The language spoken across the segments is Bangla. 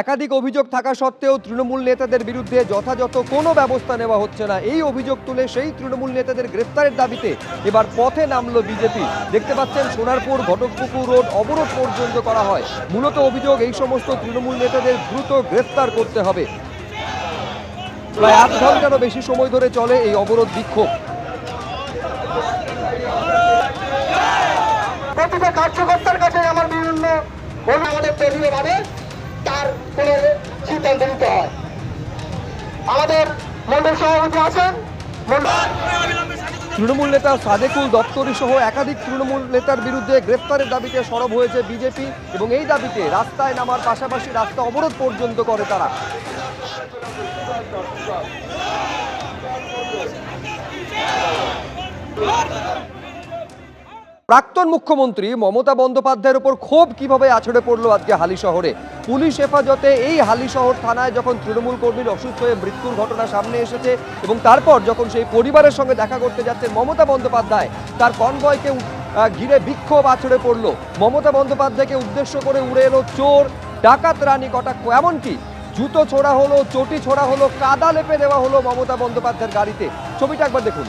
একাধিক অভিযোগ থাকা সত্ত্বেও তৃণমূল নেতাদের বিরুদ্ধে যথাযথ কোনো ব্যবস্থা নেওয়া হচ্ছে না। এই অভিযোগ তুলে সেই তৃণমূল নেতাদের গ্রেফতারের দাবিতে এবার পথে নামলো বিজেপি। দেখতে পাচ্ছেন সোনারপুর ঘটকপুকুর রোড অবরোধ পর্যন্ত করা হয়। মূলত অভিযোগ এই সমস্ত তৃণমূল নেতাদের দ্রুত গ্রেফতার করতে হবে। প্রায় 8 ঘন্টারও বেশি সময় ধরে চলে এই অবরোধ বিক্ষোভ। প্রতিটা কার্যকর্তার কাছে আমার বিভিন্ন আমাদের দলীয়ভাবে তার কোনো সিদ্ধান্ত নিতে হয়। আমাদের মন্ডল সভাপতি আছেন, তৃণমূল নেতা সাদেকুল দপ্তরি সহ একাধিক তৃণমূল নেতার বিরুদ্ধে গ্রেফতারের দাবিতে সরব হয়েছে বিজেপি এবং এই দাবিতে রাস্তায় নামার পাশাপাশি রাস্তা অবরোধ পর্যন্ত করে তারা। প্রাক্তন মুখ্যমন্ত্রী মমতা বন্দ্যোপাধ্যায়ের উপর ক্ষোভ কিভাবে আছড়ে পড়লো আজকে হালিশহরে। পুলিশ হেফাজতে এই হালিশহর থানায় যখন তৃণমূল কর্মীর অসুস্থ হয়ে মৃত্যুর ঘটনা সামনে এসেছে এবং তারপর যখন সেই পরিবারের সঙ্গে দেখা করতে যাচ্ছেন মমতা বন্দ্যোপাধ্যায়, তার কনভয়কে ঘিরে বিক্ষোভ আছড়ে পড়লো। মমতা বন্দ্যোপাধ্যায়কে উদ্দেশ্য করে উড়ে এলো চোর, ডাকাত, রানী কটাক্ষ, এমনকি জুতো ছোড়া হলো, চটি ছোড়া হলো, কাদা লেপে দেওয়া হলো মমতা বন্দ্যোপাধ্যায়ের গাড়িতে। ছবিটা একবার দেখুন।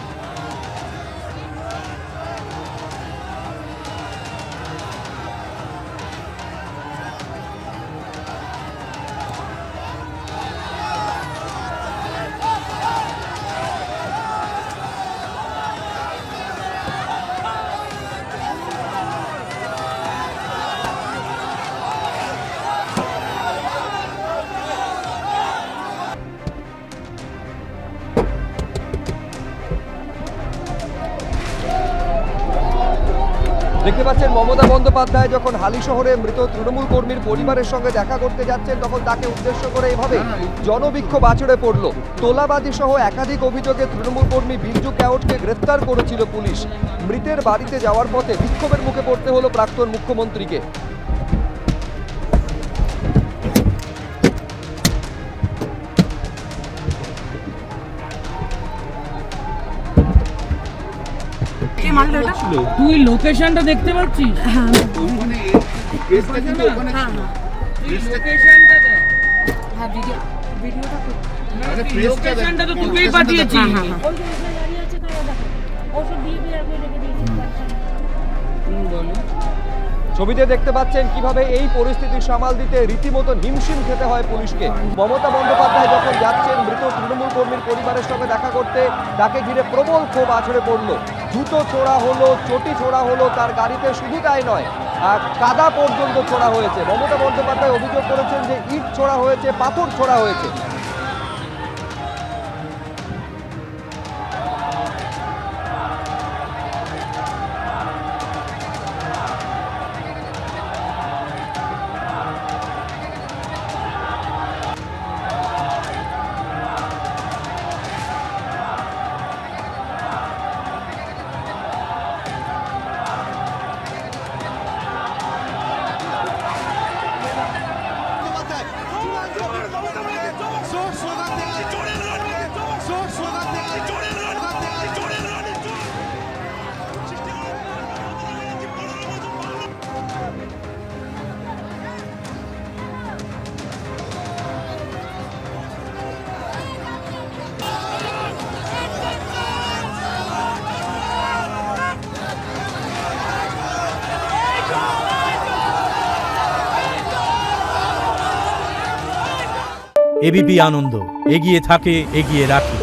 দেখতে পাচ্ছেন মমতা বন্দ্যোপাধ্যায় যখন হালিশহরে মৃত তৃণমূল কর্মীর পরিবারের সঙ্গে দেখা করতে যাচ্ছেন তখন তাকে উদ্দেশ্য করে এভাবে জনবিক্ষোভ আছড়ে পড়ল। তোলাবাজি সহ একাধিক অভিযোগে তৃণমূল কর্মী বিরজু ক্যাওটকে গ্রেফতার করেছিল পুলিশ। মৃতের বাড়িতে যাওয়ার পথে বিক্ষোভের মুখে পড়তে হলো প্রাক্তন মুখ্যমন্ত্রীকে। তুই লোকেশনটা দেখতে পাচ্ছিস? লোকেশনটা তো তোকেই পাঠিয়েছি। ছবিতে দেখতে পাচ্ছেন কিভাবে এই পরিস্থিতি সামাল দিতে রীতিমতো হিমশিম খেতে হয় পুলিশকে। মমতা বন্দ্যোপাধ্যায় যখন যাচ্ছেন মৃত তৃণমূল কর্মীর পরিবারের সঙ্গে দেখা করতে, তাকে ঘিরে প্রবল ক্ষোভ আছড়ে পড়ল। জুতো ছোড়া হলো, চটি ছোড়া হলো তার গাড়িতে, শুধু তাই নয়, কাদা পর্যন্ত ছোড়া হয়েছে। মমতা বন্দ্যোপাধ্যায় অভিযোগ করেছেন যে ইট ছোড়া হয়েছে, পাথর ছোড়া হয়েছে। এবিপি আনন্দ, এগিয়ে থাকে, এগিয়ে রাখে।